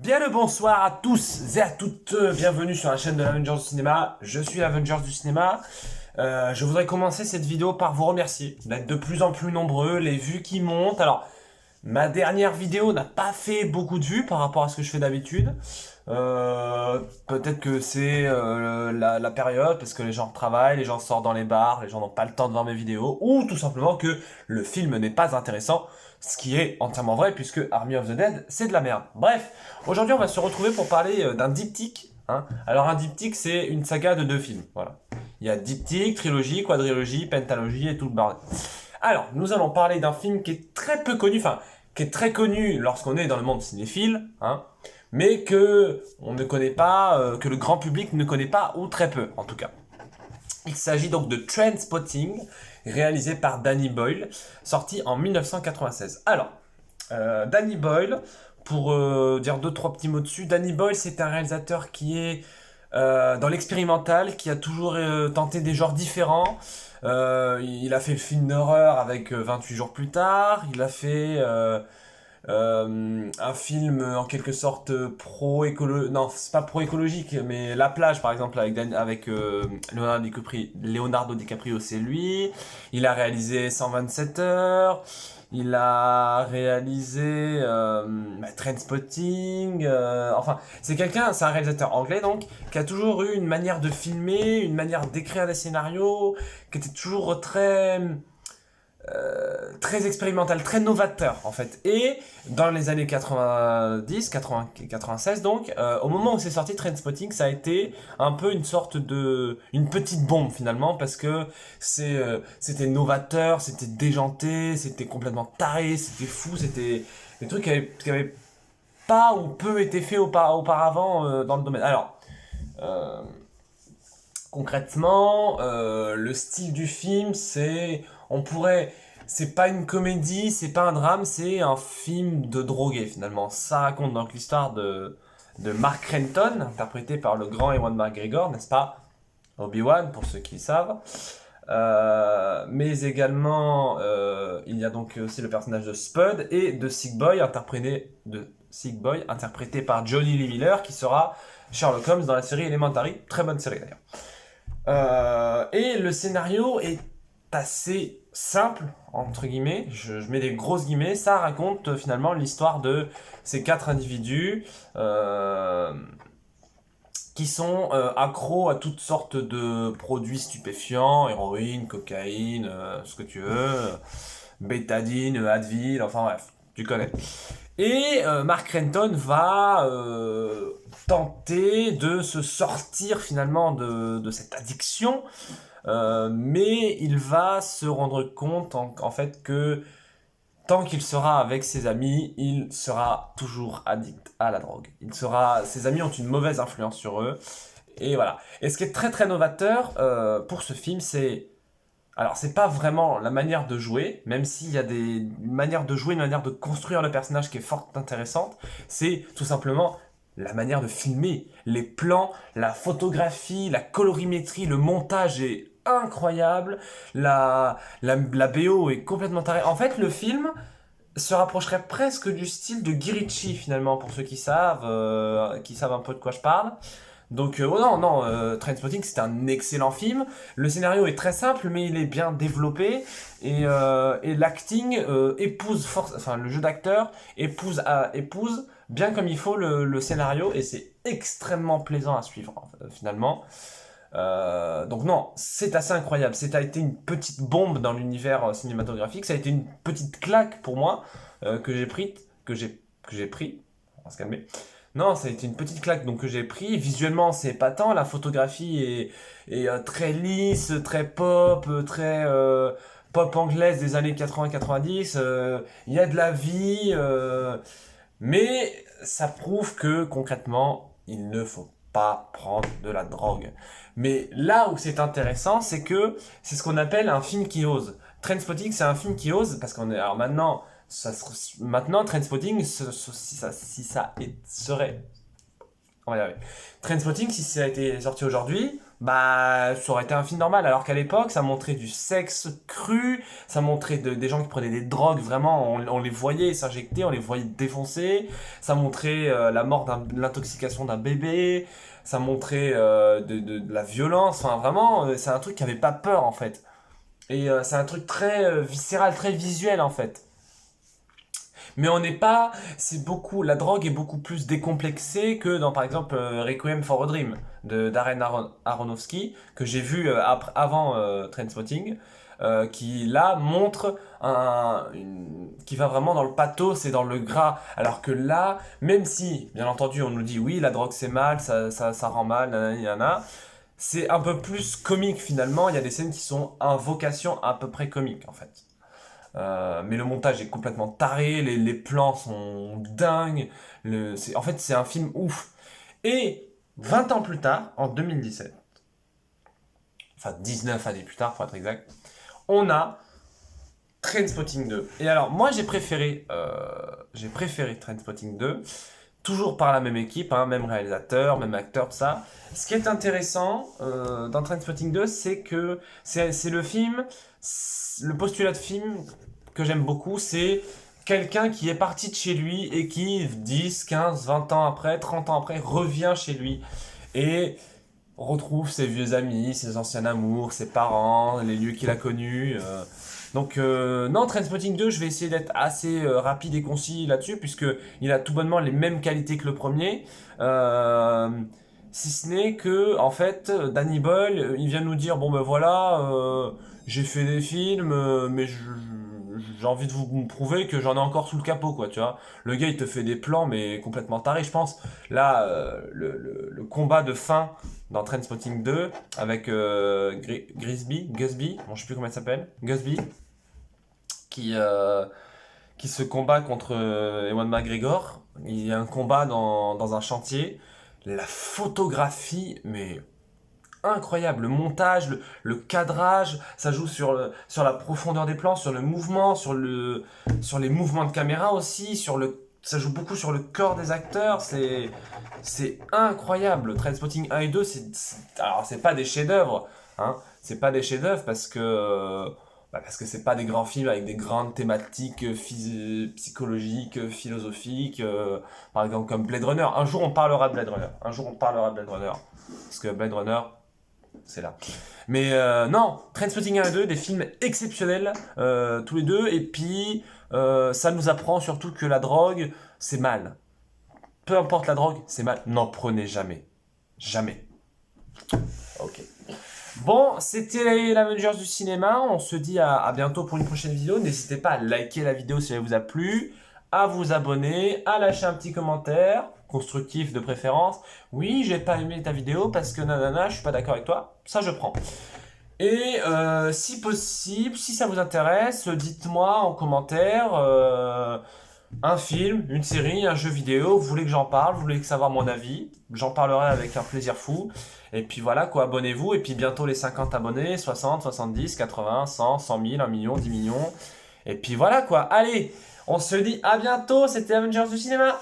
Bien le bonsoir à tous et à toutes, bienvenue sur la chaîne de l'Avengers du cinéma. Je suis l'Avengers du cinéma. Je voudrais commencer cette vidéo par vous remercier d'être de plus en plus nombreux, les vues qui montent. Alors, ma dernière vidéo n'a pas fait beaucoup de vues par rapport à ce que je fais d'habitude. Peut-être que c'est la période, parce que les gens travaillent, les gens sortent dans les bars, les gens n'ont pas le temps de voir mes vidéos, ou tout simplement que le film n'est pas intéressant, ce qui est entièrement vrai, puisque Army of the Dead, c'est de la merde. Bref, aujourd'hui on va se retrouver pour parler d'un diptyque. Alors un diptyque, c'est une saga de 2 films, voilà. Il y a diptyque, trilogie, quadrilogie, pentalogie et tout le bordel. Alors, nous allons parler d'un film qui est très peu connu, enfin, qui est très connu lorsqu'on est dans le monde cinéphile, mais que on ne connaît pas, que le grand public ne connaît pas, ou très peu en tout cas. Il s'agit donc de Trainspotting, réalisé par Danny Boyle, sorti en 1996. Alors, Danny Boyle, pour dire 2-3 petits mots dessus, Danny Boyle c'est un réalisateur qui est dans l'expérimental, qui a toujours tenté des genres différents. Il a fait le film d'horreur avec 28 jours plus tard, il a fait un film en quelque sorte pro-écologique, non c'est pas pro-écologique, mais La Plage par exemple avec Leonardo DiCaprio, c'est lui. Il a réalisé 127 heures, il a réalisé Trainspotting, enfin c'est un réalisateur anglais donc, qui a toujours eu une manière de filmer, une manière d'écrire des scénarios, qui était toujours très expérimental, très novateur en fait. Et dans les années 90, 80, 96 donc, au moment où c'est sorti Trainspotting, ça a été un peu une petite bombe finalement, parce que c'était novateur, c'était déjanté, c'était complètement taré, c'était fou, c'était des trucs qui avaient pas ou peu été faits auparavant dans le domaine. Alors, concrètement, le style du film, c'est pas une comédie, c'est pas un drame, c'est un film de drogué finalement. Ça raconte donc l'histoire de Mark Renton, interprété par le grand Ewan McGregor, n'est-ce pas? Obi-Wan, pour ceux qui le savent. Mais également, il y a donc aussi le personnage de Spud et de Sick Boy, interprété par Johnny Lee Miller, qui sera Sherlock Holmes dans la série Elementary. Très bonne série d'ailleurs. Et le scénario est assez simple, entre guillemets, je mets des grosses guillemets. Ça raconte finalement l'histoire de ces 4 individus qui sont accros à toutes sortes de produits stupéfiants, héroïne, cocaïne, ce que tu veux, bétadine, Advil, enfin bref, tu connais. Et Mark Renton va tenter de se sortir finalement de cette addiction, mais il va se rendre compte en fait que tant qu'il sera avec ses amis, il sera toujours addict à la drogue. Ses amis ont une mauvaise influence sur eux, et voilà. Et ce qui est très très novateur pour ce film, alors, c'est pas vraiment la manière de jouer, même s'il y a une manière de jouer, une manière de construire le personnage qui est fort intéressante. C'est tout simplement la manière de filmer, les plans, la photographie, la colorimétrie, le montage est incroyable, la BO est complètement tarée. En fait, le film se rapprocherait presque du style de Guy Ritchie, finalement, pour ceux qui savent un peu de quoi je parle. Donc, Trainspotting, c'est un excellent film. Le scénario est très simple, mais il est bien développé. Et l'acting le jeu d'acteur épouse bien comme il faut le scénario. Et c'est extrêmement plaisant à suivre, finalement. Donc non, c'est assez incroyable. Ça a été une petite bombe dans l'univers cinématographique. Ça a été une petite claque pour moi que j'ai pris. On va se calmer. Non, ça a été une petite claque donc que j'ai pris. Visuellement, c'est épatant. La photographie est très lisse, très pop, très pop anglaise des années 80-90. Il y a de la vie, mais ça prouve que concrètement, il ne faut pas prendre de la drogue. Mais là où c'est intéressant, c'est que c'est ce qu'on appelle un film qui ose. Trainspotting, c'est un film qui ose parce qu'on est alors maintenant Trainspotting, si ça serait, on va y arriver. Trainspotting, si ça a été sorti aujourd'hui, bah, ça aurait été un film normal. Alors qu'à l'époque, ça montrait du sexe cru, ça montrait des gens qui prenaient des drogues, vraiment, on les voyait s'injecter, on les voyait défoncer, ça montrait la mort, l'intoxication d'un bébé, ça montrait de la violence, enfin vraiment, c'est un truc qui avait pas peur en fait. Et c'est un truc très viscéral, très visuel en fait. Mais on n'est pas, c'est beaucoup, la drogue est beaucoup plus décomplexée que dans par exemple Requiem for a Dream de Darren Aronofsky que j'ai vu avant Trainspotting, qui là montre qui va vraiment dans le pathos et dans le gras, alors que là, même si bien entendu on nous dit oui la drogue c'est mal, ça rend mal, nanani, nanana, c'est un peu plus comique finalement. Il y a des scènes qui sont à vocation à peu près comique en fait. Mais le montage est complètement taré, les plans sont dingues. En fait, c'est un film ouf. Et 20 ans plus tard, en 2017, enfin 19 années plus tard pour être exact, on a Trainspotting 2. Et alors, moi j'ai préféré Trainspotting 2, toujours par la même équipe, hein, même réalisateur, même acteur, tout ça. Ce qui est intéressant dans Trainspotting 2, c'est que c'est le film, le postulat de film que j'aime beaucoup, c'est quelqu'un qui est parti de chez lui et qui, 10, 15, 20 ans après, 30 ans après, revient chez lui et retrouve ses vieux amis, ses anciens amours, ses parents, les lieux qu'il a connus. Donc non, Trainspotting 2, je vais essayer d'être assez rapide et concis là-dessus, puisque il a tout bonnement les mêmes qualités que le premier. Euh, Si ce n'est que, en fait, Danny Boyle, il vient nous dire, bon ben voilà, j'ai fait des films, mais j'ai envie de vous prouver que j'en ai encore sous le capot, quoi, tu vois. Le gars, il te fait des plans, mais complètement tarés, je pense. Là, le combat de fin dans Trainspotting 2, avec Gusby, bon, je sais plus comment il s'appelle, Gusby, qui, euh, qui se combat contre Ewan McGregor. Il y a un combat dans un chantier. La photographie, mais incroyable. Le montage, le cadrage, ça joue sur la profondeur des plans, sur le mouvement, sur les mouvements de caméra aussi, ça joue beaucoup sur le corps des acteurs. C'est incroyable. Trainspotting 1 et 2, alors c'est pas des chefs-d'œuvre, hein. C'est pas des chefs-d'œuvre parce que c'est pas des grands films avec des grandes thématiques psychologiques, philosophiques, par exemple comme Blade Runner. Un jour on parlera de Blade Runner. Un jour on parlera de Blade Runner. Parce que Blade Runner, c'est là. Mais non, Trainspotting 1 et 2, des films exceptionnels, tous les deux. Et puis, ça nous apprend surtout que la drogue, c'est mal. Peu importe la drogue, c'est mal. N'en prenez jamais. Jamais. Ok. Bon, c'était l'Avengers du cinéma. On se dit à bientôt pour une prochaine vidéo. N'hésitez pas à liker la vidéo si elle vous a plu, à vous abonner, à lâcher un petit commentaire, constructif de préférence. Oui, j'ai pas aimé ta vidéo parce que nanana, je suis pas d'accord avec toi. Ça, je prends. Et si possible, si ça vous intéresse, dites-moi en commentaire un film, une série, un jeu vidéo. Vous voulez que j'en parle, vous voulez savoir mon avis. J'en parlerai avec un plaisir fou. Et puis voilà quoi, abonnez-vous. Et puis bientôt les 50 abonnés, 60, 70, 80, 100, 100 000, 1 million, 10 millions. Et puis voilà quoi. Allez, on se dit à bientôt. C'était Avengers du cinéma.